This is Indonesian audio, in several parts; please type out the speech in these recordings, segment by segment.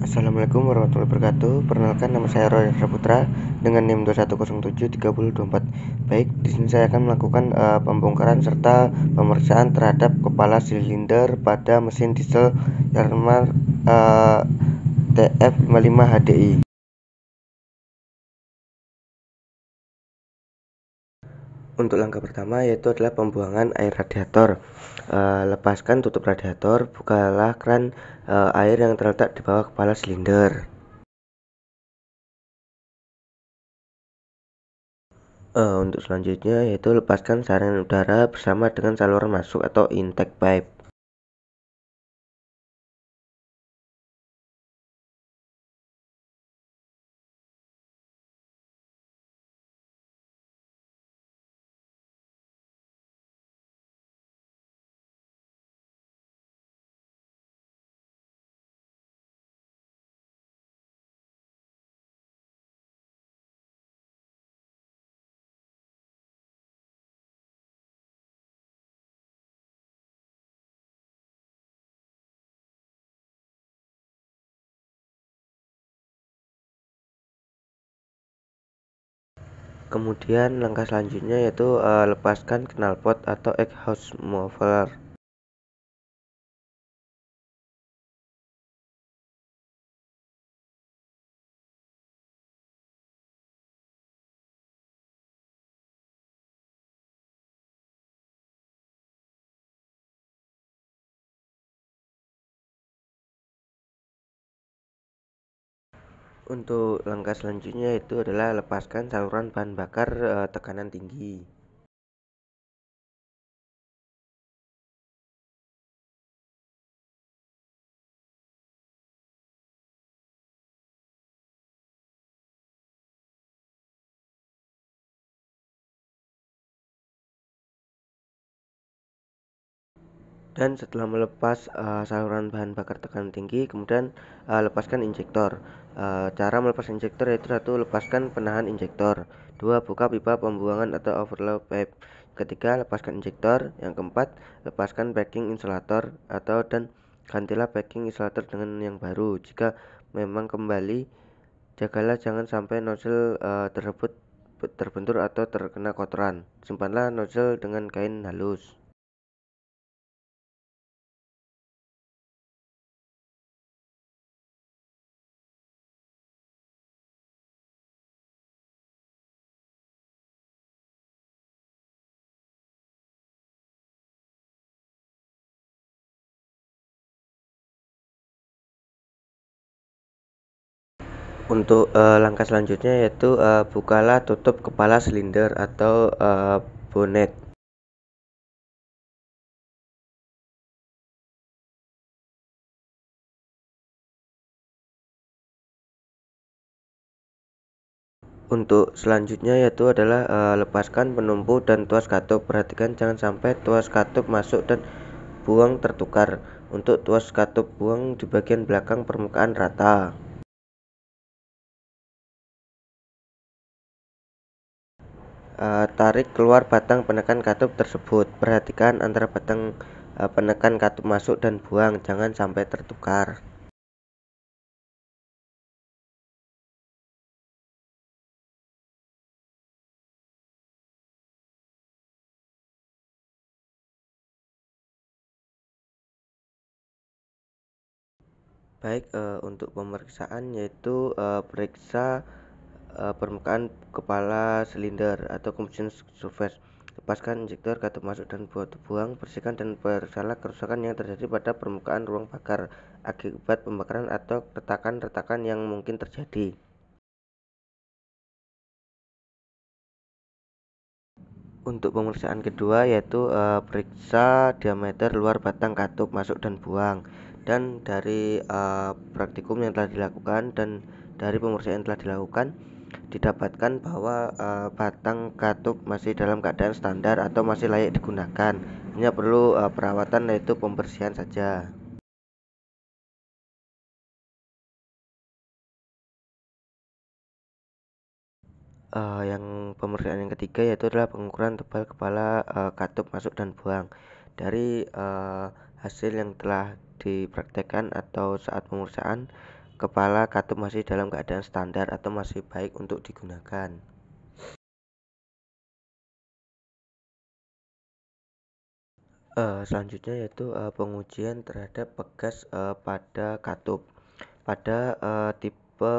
Assalamualaikum warahmatullahi wabarakatuh. Perkenalkan, nama saya Roy Putra dengan NIM 21073024. Baik, di sini saya akan melakukan pembongkaran serta pemeriksaan terhadap kepala silinder pada mesin diesel Yanmar TF55 HDI. Untuk langkah pertama yaitu adalah pembuangan air radiator. Lepaskan tutup radiator, bukalah keran air yang terletak di bawah kepala silinder. Untuk selanjutnya yaitu lepaskan saringan udara bersama dengan saluran masuk atau intake pipe. Kemudian langkah selanjutnya yaitu lepaskan knalpot atau exhaust muffler. Untuk langkah selanjutnya itu adalah lepaskan saluran bahan bakar tekanan tinggi. Dan setelah melepas saluran bahan bakar tekanan tinggi, kemudian lepaskan injektor. Cara melepas injektor yaitu: 1. Lepaskan penahan injektor. 2. Buka pipa pembuangan atau overflow pipe. Ketiga, lepaskan injektor. Yang keempat, lepaskan packing insulator dan gantilah packing insulator dengan yang baru. Jika memang kembali, jagalah jangan sampai nozzle tersebut terbentur atau terkena kotoran. Simpanlah nozzle dengan kain halus. Untuk langkah selanjutnya yaitu bukalah tutup kepala silinder atau bonet. Untuk selanjutnya yaitu adalah lepaskan penumpu dan tuas katup. Perhatikan jangan sampai tuas katup masuk dan buang tertukar. Untuk tuas katup buang di bagian belakang permukaan rata. Tarik keluar batang penekan katup tersebut. Perhatikan antara batang penekan katup masuk dan buang, jangan sampai tertukar. Baik, untuk pemeriksaan yaitu periksa permukaan kepala silinder atau combustion surface. Lepaskan injektor, katup masuk dan buang. Bersihkan dan periksalah kerusakan yang terjadi pada permukaan ruang bakar akibat pembakaran atau retakan-retakan yang mungkin terjadi. Untuk pemeriksaan kedua yaitu periksa diameter luar batang katup masuk dan buang. Dan dari praktikum yang telah dilakukan dan dari pemeriksaan yang telah dilakukan, didapatkan bahwa batang katup masih dalam keadaan standar atau masih layak digunakan. Hanya perlu perawatan yaitu pembersihan saja. Yang pemeriksaan yang ketiga yaitu adalah pengukuran tebal kepala katup masuk dan buang. Dari hasil yang telah dipraktekkan atau saat pemeriksaan kepala katup masih dalam keadaan standar atau masih baik untuk digunakan. Selanjutnya yaitu pengujian terhadap pegas pada katup. Pada tipe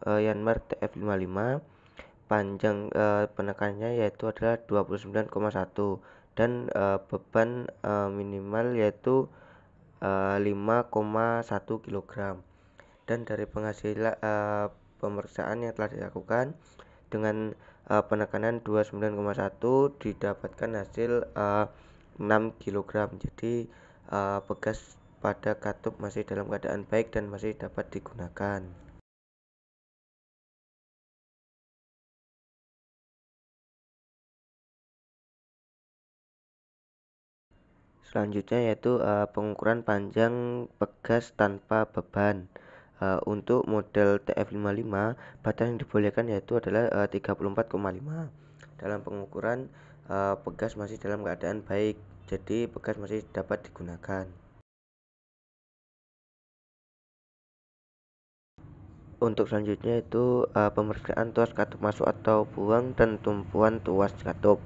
Yanmar TF55 panjang penekanannya yaitu adalah 29,1 dan beban minimal yaitu 5,1 kg. Dan dari penghasilan pemeriksaan yang telah dilakukan dengan penekanan 29,1 didapatkan hasil 6 kg. Jadi pegas pada katup masih dalam keadaan baik dan masih dapat digunakan. Selanjutnya yaitu pengukuran panjang pegas tanpa beban. Untuk model TF55 batas yang dibolehkan yaitu adalah 34,5. Dalam pengukuran pegas masih dalam keadaan baik, jadi pegas masih dapat digunakan. Untuk selanjutnya itu pemeriksaan tuas katup masuk atau buang dan tumpuan tuas katup.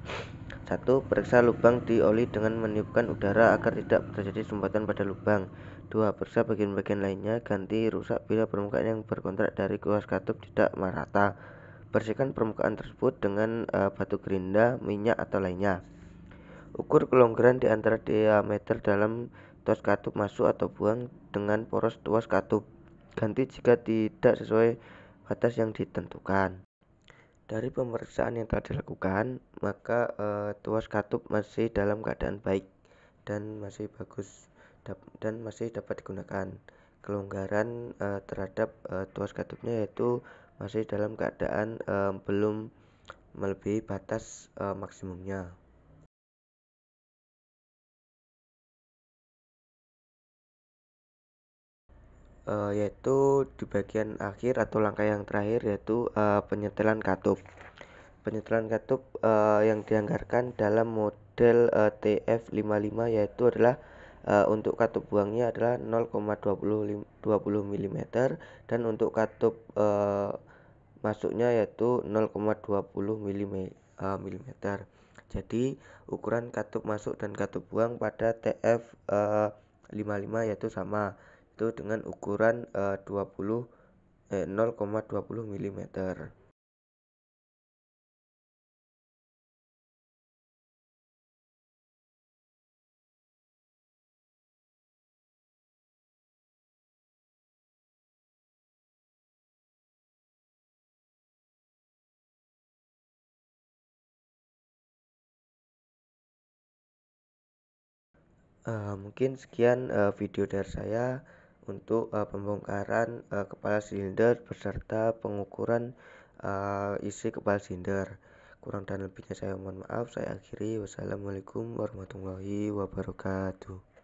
1. Periksa lubang di oli dengan meniupkan udara agar tidak terjadi sumbatan pada lubang. 2. Periksa bagian-bagian lainnya, ganti rusak bila permukaan yang berkontrak dari tuas katup tidak merata. Bersihkan permukaan tersebut dengan batu gerinda, minyak atau lainnya. Ukur kelonggaran di antara diameter dalam tuas katup masuk atau buang dengan poros tuas katup. Ganti jika tidak sesuai batas yang ditentukan. Dari pemeriksaan yang telah dilakukan, maka tuas katup masih dalam keadaan baik dan masih bagus dan masih dapat digunakan. Kelonggaran terhadap tuas katupnya yaitu masih dalam keadaan belum melebihi batas maksimumnya. Yaitu di bagian akhir atau langkah yang terakhir yaitu penyetelan katup. Penyetelan katup yang dianggarkan dalam model TF55 yaitu adalah untuk katup buangnya adalah 0,20 mm dan untuk katup masuknya yaitu 0,20 mm. Jadi ukuran katup masuk dan katup buang pada TF55 yaitu sama, itu dengan ukuran 0,20 mm. Mungkin sekian video dari saya untuk pembongkaran kepala silinder beserta pengukuran isi kepala silinder. Kurang dan lebihnya saya mohon maaf. Saya akhiri. Wassalamualaikum warahmatullahi wabarakatuh.